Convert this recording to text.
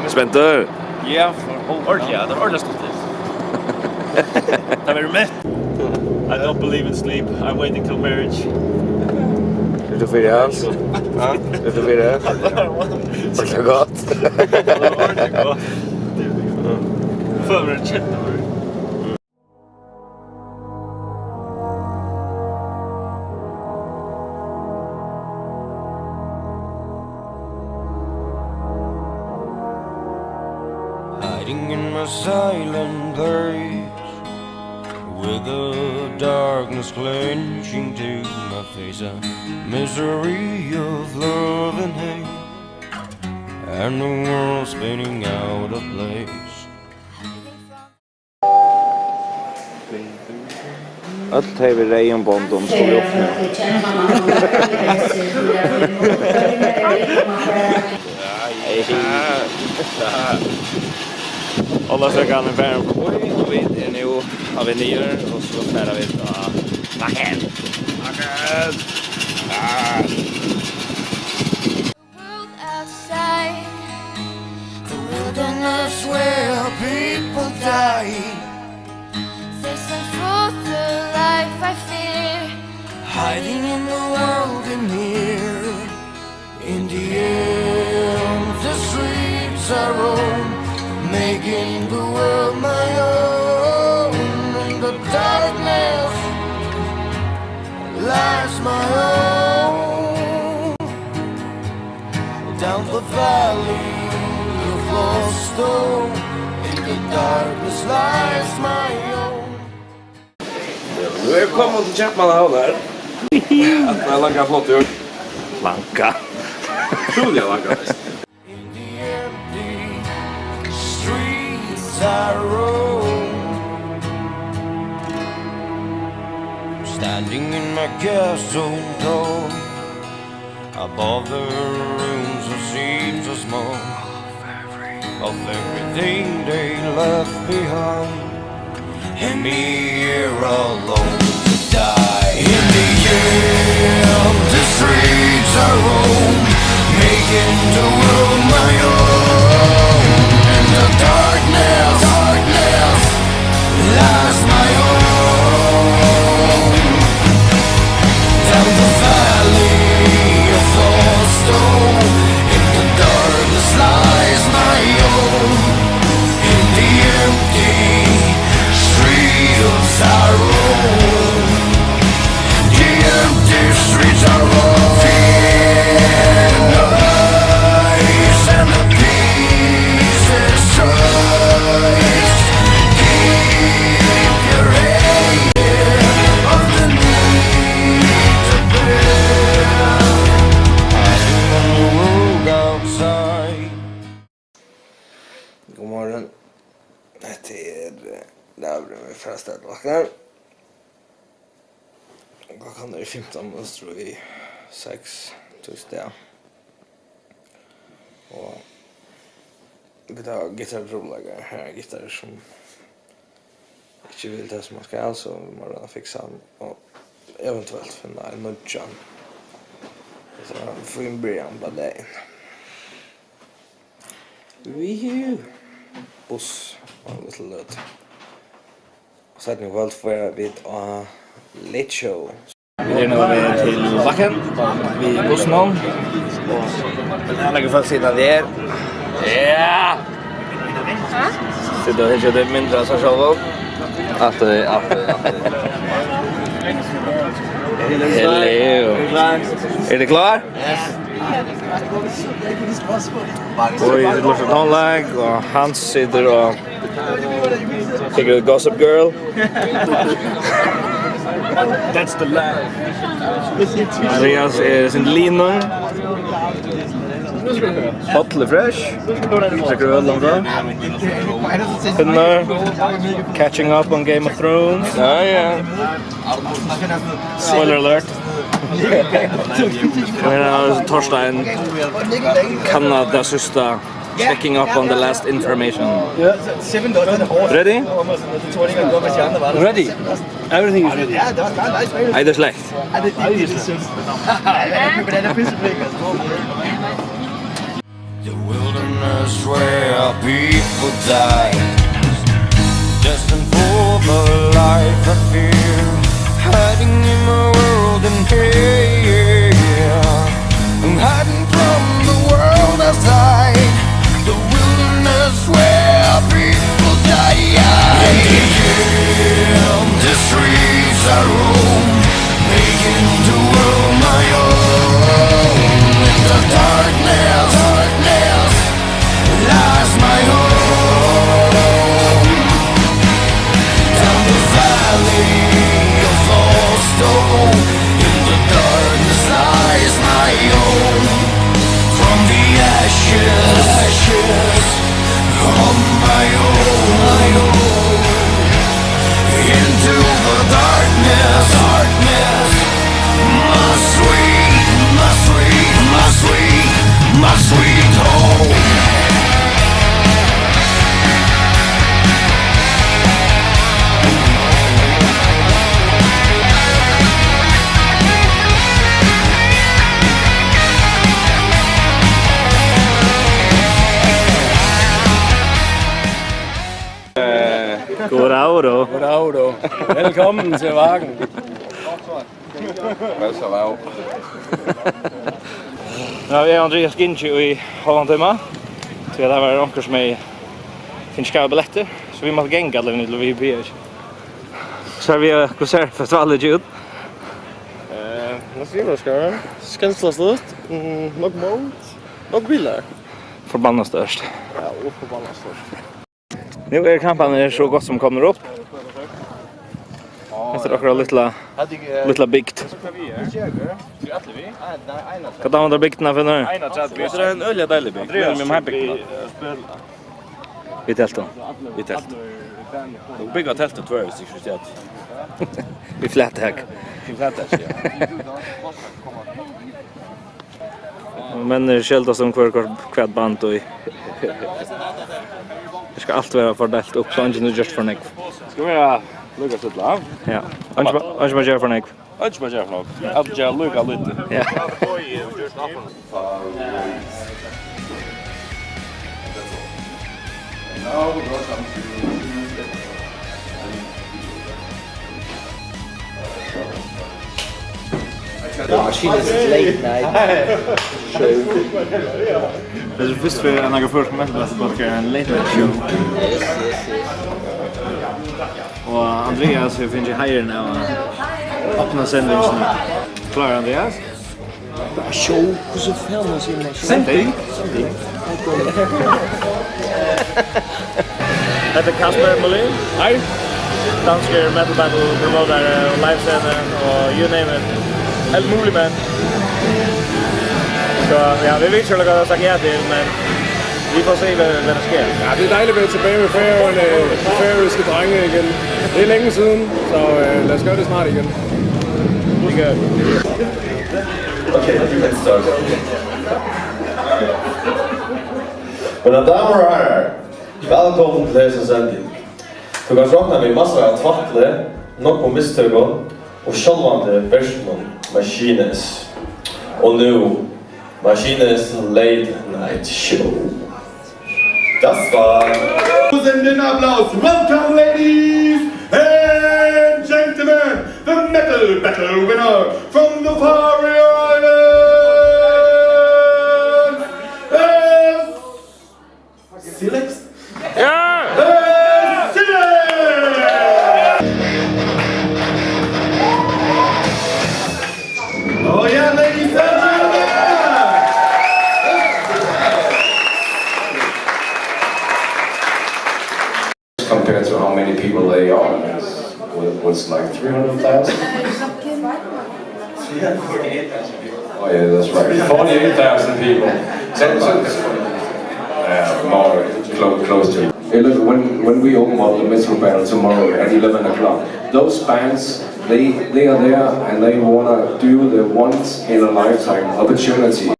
Spenter? Ja, ordentligt. Det var ordentligt stort. Det var med. I don't believe in sleep. I'm waiting till marriage. Är du för hans? Ja. Är du för det? Vad så gott. Det var ordentligt gott. För en chatta. Hiding in my silent place, with the darkness clenching to my face, a misery of love and hate, and the world spinning out of place. Allt har vi rejonbond om står upp nu. Alla ska gå med färden på boy och vi är nu av nyer och så färdar vi till Backen. World outside, the wilderness where people die. Facing for the life I fear, Hiding in the world in here, in the empty streets I roam, making the world my own. In the darkness lies my own. Down the valley of lost stone, in the darkness lies my own. Nu är kommit till Chapman här. Att man lagar flott ut. Lanka. Troliga lagar. In the empty streets I roam, standing in my castle tall, above the ruins that seem so small, of everything they left behind, and me here alone to die. In the empty streets I roam, making the world my own. In the darkness lies my own. Down the valley of lost stone, in the darkness lies my own. In the empty streets I roam, the empty streets I roam. And the ice and the pieces choice, keep your head underneath the bed. Hiding on the road outside. God morgon. Det är Laura med Frastadbackar. Klockan är 15 och tror vi 6 torsdag. Och vi har gitarrrollagare här, gitarrer som inte vill det som man ska, så vi måste redan fixa den och eventuellt finna en nudjan. Så vi får en början på dagen. Woohoo! Buss var lite löt. Så att ni valt för vid Late Show. Vi är nu till Backen vid bussen och jag lägger för sidan där. Ja! Så då är det mindre så själva. Att Hello. Är det klar? Yes. Och det låter tonlag och Hans sitter och tycker det Gossip Girl. That's the life. Andreas är sin lina. Hotly fresh. Tycker du öl om det? Catching up on Game of Thrones. Ja, ja. Spoiler alert. Torstein Kanada sista checking up on the last information. Ready? Ready. Everything is ready. Är det släkt? The wilderness wilderness where people die, destined for the life I fear, hiding in my world in here, hiding from the world outside, the wilderness where people die. In the streets I roam, making the world my own. In the darkness lies my home. Down the valley of lost hope, in the darkness lies my own. From the ashes of my own, into the darkness, my sweet home. Goddag. Velkommen til Vagen. Varsågod. Ja, vi är Andreas Ginchi i Holland hemma. Så det var onkel som är finns ska biljetter så vi måste gänga alla till vi blir. Så vi konsertfestivalen ut. Vad ska vi göra? Skänslaslut. Nog mot. Nog bilar. Förbannat störst. Ja, förbannat störst. Nu är kampanjen så gott som kommer upp. Efter akkurat lilla bikt. Vad tar man där bikterna för nu? Så det är en öliga deilig bygg. Men med här byggen. Vi tältar. Vi tält. De bygger tältet två visst inte. Vi flätar här. Vi flätar ja. Men skälta som kvar band och det ska allt vara fördelt upp så inte just för nek. Ska vi ha Lucas ett lag? Ja. Annars man gör för nek. Annars man gör för något. Att jag Lucas lite. Ja. Machinist late night show. Det är först för en några första mästerklass på en late night show. Yes. Och Andreas hur finns ju higher now. Öppna sändningen. Klar Andreas? Show, hur så filmen sin machine. Sändning. Heter Kasper Molin. Hej. Dansker metal battle promoter livescenen och you name it. Helt muligt men. Så ja, vi vet inte vad jag ska göra till men vi får se vad det sker. Ja, det är dejligt at være tilbage med Færøerne, færøske drenge igen. Det er længe siden, så lad os gøre det snart igen. Det gør vi. Okay, let's start. Mina damer och herrar, välkommen till dessa sändning. Du kan råkna med massor av tvattle, nog på mistögon och självande versionen Machines. Och nu, Machines Late Night Show. Das war... Den Applaus. Welcome, ladies and gentlemen, the metal battle winner from the Faroe Islands, Silex. Ja! Oh yeah, ladies and gentlemen. Compared to how many people they are, what's like 300,000? 348,000 people. Oh yeah, that's right. 48,000 people. More close to. Hey, look, when we open up the Metro Battle tomorrow at 11 o'clock, those bands, they are there and they wanna do the once in a lifetime opportunity.